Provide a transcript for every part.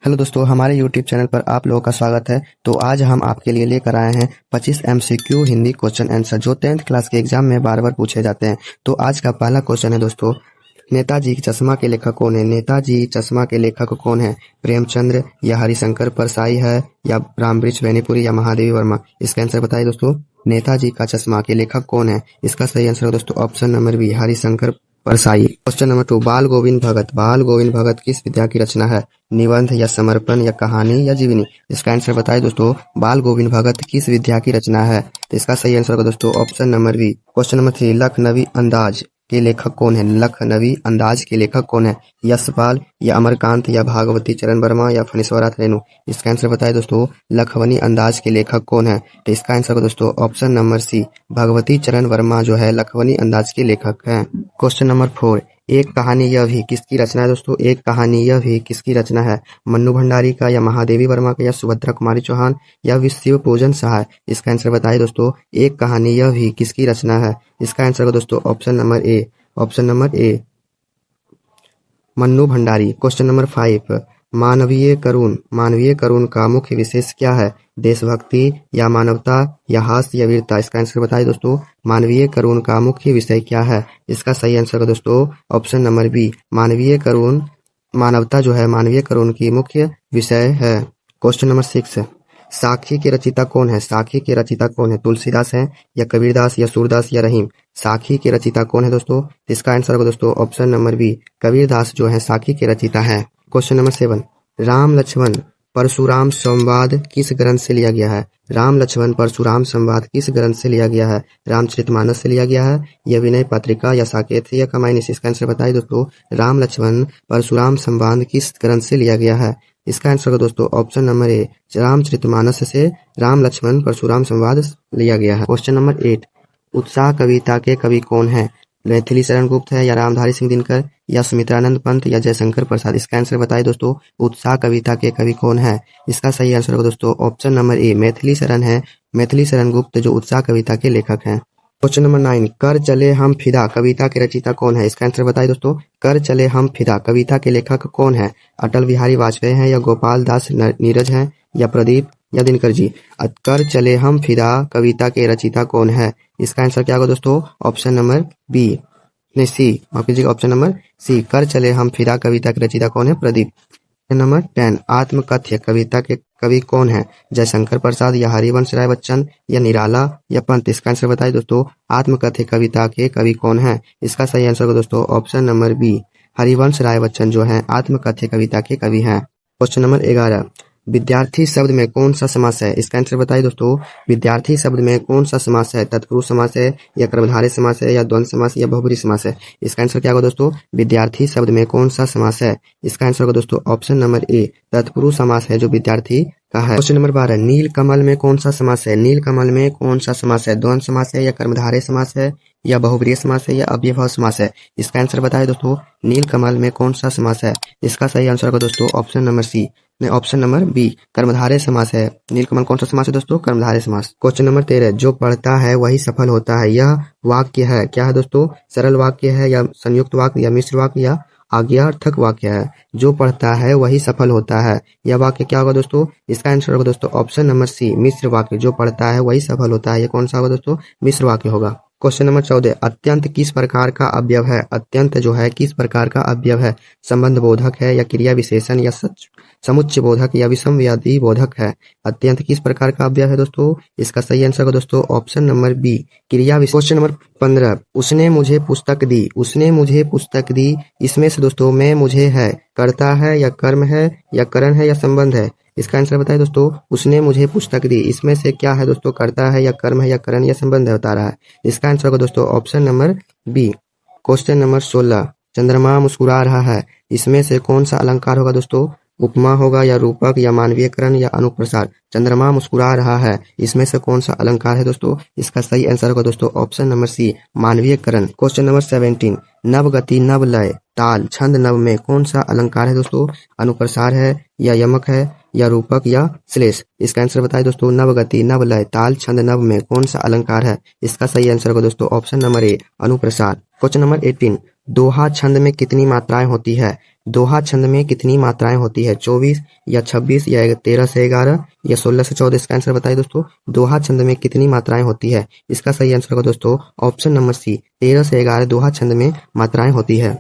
Hello दोस्तों, हमारे YouTube channel पर आप लोगों का स्वागत है। तो आज हम आपके लिए लेकर आए हैं 25 एमसीक्यू हिंदी क्वेश्चन आंसर जो 10th क्लास के एग्जाम में बार बार पूछे जाते हैं। तो आज का पहला क्वेश्चन है दोस्तों, नेताजी चश्मा के लेखक कौन है? नेताजी चश्मा के लेखक कौन है? प्रेमचंद्र या हरिशंकर परसाई है या रामवृक्ष बेनीपुरी या महादेवी वर्मा? इसका आंसर बताइए दोस्तों। नेताजी का चश्मा के लेखक कौन है? इसका सही आंसर है दोस्तों option number B, Harishankar Parsai. Question number 2, Bal Govind भगत। बाल गोविंद भगत किस विधा की रचना है? निबंध या समर्पण या कहानी या जीवनी? इसका आंसर बताइए दोस्तों। बाल गोविंद भगत किस विधा की रचना है? तो इसका सही आंसर होगा दोस्तों option number B. Question number 3, Lakhnavi Andaz के लेखक कौन है? लखनवी अंदाज के लेखक कौन है? यशपाल या अमरकांत या भागवती चरण वर्मा या फणीश्वरनाथ रेणु? इसका आंसर बताइए दोस्तों। लखनवी अंदाज के लेखक कौन है? तो इसका आंसर होगा दोस्तों ऑप्शन नंबर सी, भगवती चरण वर्मा जो है लखनवी अंदाज के लेखक हैं। क्वेश्चन नंबर 4, एक कहानी यह भी किसकी रचना है दोस्तों? एक कहानी यह भी किसकी रचना है? मन्नू भंडारी का या महादेवी वर्मा का या सुभद्रा कुमारी चौहान या शिव पूजन सहाय? इसका आंसर बताइए दोस्तों। एक कहानी यह भी किसकी रचना है? इसका आंसर होगा दोस्तों ऑप्शन नंबर ए। ऑप्शन नंबर ए, मन्नू भंडारी। क्वेश्चन नंबर 5, मानवीय करुण का मुख्य विशेष क्या है? देशभक्ति या मानवता या हास्य या वीरता? इसका आंसर बताइए दोस्तों। मानवीय करुण का मुख्य विषय क्या है? इसका सही आंसर है दोस्तों ऑप्शन नंबर बी, मानवीय करुण, मानवता जो है मानवीय करुण की मुख्य विषय है। क्वेश्चन नंबर 6, साखी के रचयिता कौन है? साखी के रचयिता कौन है? तुलसीदास है या कबीरदास या सूरदास या रहीम? साखी के रचयिता कौन है दोस्तों? इसका आंसर होगा दोस्तों ऑप्शन नंबर बी, कबीरदास जो है साखी के रचयिता है। क्वेश्चन नंबर 7, राम लक्ष्मण परशुराम संवाद किस ग्रंथ से लिया गया है? राम लक्ष्मण परशुराम संवाद किस ग्रंथ से लिया गया है? रामचरितमानस से लिया गया है या विनय पत्रिका या साकेत या कमायनी? इसका आंसर बताइए दोस्तों। राम लक्ष्मण परशुराम संवाद किस ग्रंथ से लिया गया है? इसका आंसर होगा दोस्तों ऑप्शन नंबर ए, रामचरितमानस से राम लक्ष्मण परशुराम संवाद लिया गया है। क्वेश्चन नंबर 8, उत्साह कविता के कवि कौन है? मैथिली शरण गुप्त है या रामधारी सिंह दिनकर या सुमित्रानंद पंत या जयशंकर प्रसाद? इसका आंसर बताइए दोस्तों। उत्साह कविता के कवि कौन है? इसका सही आंसर होगा दोस्तों ऑप्शन नंबर ए, मैथिली शरण है, मैथिली शरण गुप्त जो उत्साह कविता के लेखक हैं। क्वेश्चन नंबर 9, कर चले हम फिदा कविता के रचयिता कौन है? इसका आंसर बताइए दोस्तों। कर चले हम फिदा कविता के लेखक कौन है? अटल बिहारी वाजपेयी हैं या गोपाल दास नीरज हैं या प्रदीप या दिनकर जी? कर चले हम फिदा कविता के रचयिता कौन है? इसका आंसर क्या होगा दोस्तों? ऑप्शन नंबर बी, नहीं सी, माफ कीजिएगा, ऑप्शन नंबर सी, कर चले हम फिदा कविता के रचयिता कौन है? प्रदीप। नंबर 10, आत्मकथ्य कविता के कवि कौन है? जयशंकर प्रसाद या हरिवंश राय बच्चन या निराला या पंत? इसका आंसर बताइए दोस्तों। आत्मकथ्य कविता के कवि कौन है? इसका सही आंसर होगा दोस्तों option number B, Harivansh Rai Bachchan जो है आत्मकथ्य कविता के कवि हैं। क्वेश्चन नंबर 11, विद्यार्थी शब्द में कौन सा समास है? इसका आंसर बताइए दोस्तों। विद्यार्थी शब्द में कौन सा समास है? तत्पुरुष समास है या कर्मधारय समास है या द्वंद्व समास या बहुब्रीहि समास है? इसका आंसर क्या होगा दोस्तों? विद्यार्थी शब्द में कौन सा समास है? इसका आंसर होगा दोस्तों ऑप्शन नंबर ए, तत्पुरुष समास है जो विद्यार्थी का है। क्वेश्चन नंबर 12, नील कमल में कौन सा समास है? नील कमल में कौन सा समास है? द्वंद्व समास है या कर्मधारय समास है या बहुब्रीहि समास है या अव्ययभाव समास है? इसका आंसर बताइए दोस्तों। नील कमल में कौन सा समास है? इसका सही आंसर होगा दोस्तों option number C, option number B, कर्मधारय समास है। नीलकमल कौन सा समास है दोस्तों? कर्मधारय समास। क्वेश्चन नंबर 13, जो पढ़ता है वही सफल होता है, यह वाक्य है क्या है दोस्तों? सरल वाक्य है या संयुक्त वाक्य या मिश्र वाक्य या आज्ञार्थक वाक्य है? जो पढ़ता है वही सफल होता है, यह वाक्य क्या होगा दोस्तों? इसका आंसर होगा दोस्तों ऑप्शन नंबर सी, मिश्र वाक्य। जो पढ़ता है वही सफल होता है, यह कौन सा होगा दोस्तों? मिश्र वाक्य होगा। क्वेश्चन नंबर 14, अत्यंत किस प्रकार का अवयव है? अत्यंत जो है किस प्रकार का अवयव है? संबंध बोधक है या क्रिया विशेषण या समुच्चय बोधक या विषमवादी बोधक है? अत्यंत किस प्रकार का अवयव है दोस्तों? इसका सही आंसर होगा दोस्तों ऑप्शन नंबर बी, क्रिया विशेषण। क्वेश्चन नंबर 15, उसने मुझे पुस्तक दी, उसने मुझे पुस्तक दी, इसमें से दोस्तों मैं मुझे है कर्ता है या कर्म है या करण है या संबंध है? इसका आंसर बताइए दोस्तों। उसने मुझे पुस्तक दी, इसमें से क्या है दोस्तों? कर्ता है या कर्म है या करण या संबंध है बता रहा है। इसका आंसर होगा दोस्तों option number B. Question number 16, चंद्रमा मुस्कुरा रहा है, इसमें से कौन सा अलंकार होगा दोस्तों? उपमा होगा या रूपक या मानवीयकरण या अनुप्रसार? चंद्रमा मुस्कुरा रहा है, इसमें से कौन सा अलंकार है दोस्तों? इसका सही आंसर होगा दोस्तों ऑप्शन नंबर सी, मानवीयकरण। क्वेश्चन नंबर 17, नव गति नव लय ताल छंद नव में कौन सा अलंकार है दोस्तों? अनुप्रसार है या यमक है या रूपक या श्लेष? इसका आंसर बताइए दोस्तों। नव गति नव लय ताल छंद नव में कौन सा अलंकार है? इसका सही आंसर होगा दोस्तों ऑप्शन नंबर ए, अनुप्रसार। क्वेश्चन नंबर 18, दोहा छंद में कितनी मात्राएं होती है? दोहा छंद में कितनी मात्राएं होती है? 24 या 26 या 13 से 11 या 16 से 14? इसका आंसर बताइए दोस्तों। दोहा छंद में कितनी मात्राएं होती है? इसका सही आंसर होगा दोस्तों ऑप्शन नंबर सी, 13 से 11 दोहा छंद में मात्राएं होती है।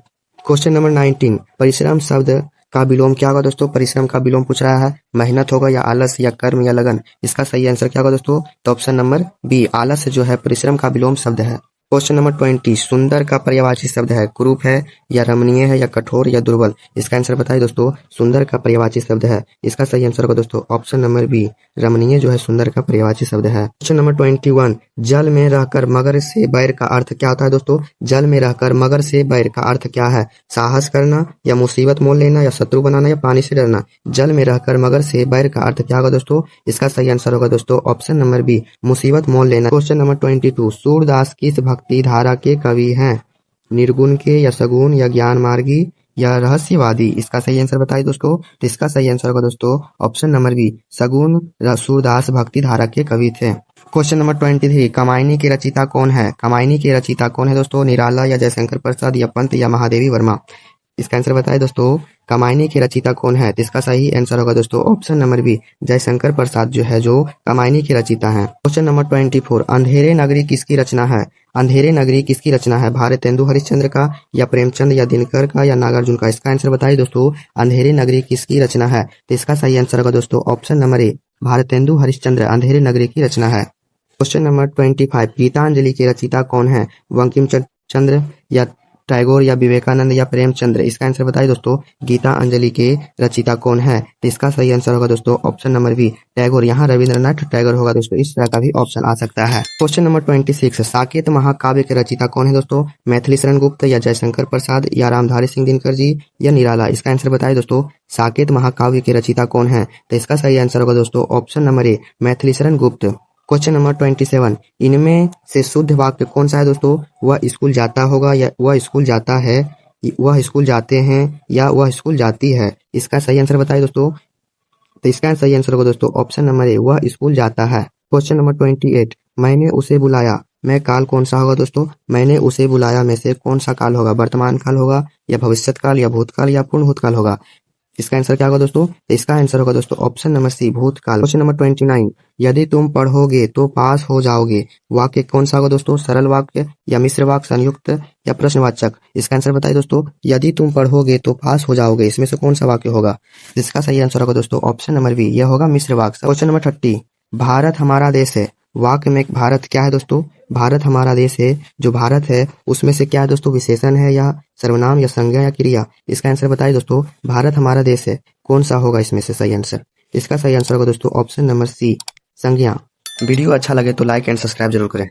क्वेश्चन नंबर 19, परिश्रम शब्द का विलोम क्या होगा दोस्तों? परिश्रम का विलोम पूछ रहा है, मेहनत होगा या आलस या कर्म या लगन? इसका सही आंसर क्या होगा दोस्तों? तो ऑप्शन नंबर बी, आलस जो है परिश्रम का विलोम शब्द है। क्वेश्चन नंबर 20, सुंदर का पर्यायवाची शब्द है, कुरूप है या रमणीय है या कठोर या दुर्बल? इसका आंसर बताइए दोस्तों। सुंदर का पर्यायवाची शब्द है, इसका सही आंसर होगा दोस्तों ऑप्शन नंबर बी, रमणीय जो है सुंदर का पर्यायवाची शब्द है। क्वेश्चन नंबर 21, जल में रहकर मगर से बैर का अर्थ क्या होता है दोस्तों? जल में रहकर मगर से बैर का अर्थ क्या है? साहस करना या मुसीबत मोल लेना या शत्रु बनाना या पानी से डरना? जल में रहकर मगर से बैर का अर्थ क्या होगा दोस्तों? इसका सही आंसर होगा दोस्तों ऑप्शन नंबर बी, मुसीबत मोल लेना। क्वेश्चन नंबर 22, सूरदास किस भक्ति धारा के कवि हैं? निर्गुण के या सगुण या ज्ञान मार्गी या रहस्यवादी? इसका सही आंसर बताइए दोस्तों। तो इसका सही आंसर होगा दोस्तों ऑप्शन नंबर बी, सगुण सूरदास भक्ति धारा के कवि थे। क्वेश्चन नंबर 23, कामायनी के रचयिता कौन है? कामायनी के रचयिता कौन है दोस्तों? निराला या जयशंकर प्रसाद या पंत या महादेवी वर्मा? इसका आंसर बताइए दोस्तों। कामायनी के रचयिता कौन है? तो इसका सही आंसर होगा दोस्तों option number B, Jaishankar Prasad जो है जो कामायनी के रचयिता हैं। क्वेश्चन नंबर 24, अंधेरे नगरी किसकी रचना है? अंधेरे नगरी किसकी रचना है? भारतेंदु हरिश्चंद्र का या प्रेमचंद या दिनकर का या नागार्जुन का? इसका आंसर बताइए दोस्तों। अंधेरे नगरी किसकी रचना है? तो इसका सही आंसर होगा दोस्तों ऑप्शन नंबर ए, भारतेंदु हरिश्चंद्र अंधेरे नगरी की रचना है। क्वेश्चन नंबर 25, गीतांजलि के रचयिता कौन है? बंकिम चंद्र या टैगोर या विवेकानंद या प्रेमचंद्र? इसका आंसर बताइए दोस्तों। गीता अंजलि के रचयिता कौन है? तो इसका सही आंसर होगा दोस्तों ऑप्शन नंबर बी, टैगोर। यहाँ रविंद्रनाथ टैगोर होगा दोस्तों, इस तरह का भी ऑप्शन आ सकता है। क्वेश्चन नंबर 26, साकेत महाकाव्य के रचयिता कौन है दोस्तों? मैथिली शरण गुप्त या जयशंकर प्रसाद या रामधारी सिंह दिनकर जी या निराला? इसका आंसर बताइए दोस्तों। साकेत महाकाव्य के रचयिता कौन है? तो इसका सही आंसर होगा दोस्तों ऑप्शन नंबर ए, मैथिली शरण गुप्त। क्वेश्चन नंबर 27, इनमें से शुद्ध वाक्य कौन सा है दोस्तों? वह स्कूल जाता होगा या वह स्कूल जाता है, वह स्कूल जाते हैं या वह स्कूल जाती है? इसका सही आंसर बताइए दोस्तों। तो इसका सही आंसर होगा दोस्तों ऑप्शन नंबर ए, वह स्कूल जाता है। क्वेश्चन नंबर 28, मैंने उसे बुलाया मैं काल कौन सा होगा दोस्तों? मैंने उसे बुलाया में से कौन सा काल होगा? वर्तमान काल होगा या भविष्यत काल या भूतकाल या पूर्ण भूतकाल होगा? इसका आंसर क्या होगा दोस्तों? इसका आंसर होगा दोस्तों ऑप्शन नंबर सी, भूतकाल। क्वेश्चन नंबर 29, यदि तुम पढ़ोगे तो पास हो जाओगे, वाक्य कौन सा होगा दोस्तों? सरल वाक्य या मिश्र वाक्य, संयुक्त या प्रश्नवाचक? इसका आंसर बताइए दोस्तों। यदि तुम पढ़ोगे तो पास हो जाओगे, इसमें से कौन सा वाक्य होगा? इसका सही आंसर होगा दोस्तों ऑप्शन नंबर बी, यह होगा मिश्र वाक्य। क्वेश्चन नंबर 30, भारत हमारा देश है, वाक्य में भारत क्या है दोस्तों? भारत हमारा देश है, जो भारत है उसमें से क्या है दोस्तों? विशेषण है या सर्वनाम या संज्ञा या क्रिया? इसका आंसर बताइए दोस्तों। भारत हमारा देश है, कौन सा होगा इसमें से सही आंसर? इसका सही आंसर होगा दोस्तों ऑप्शन नंबर सी, संज्ञा। वीडियो अच्छा लगे तो लाइक एंड सब्सक्राइब जरूर करें।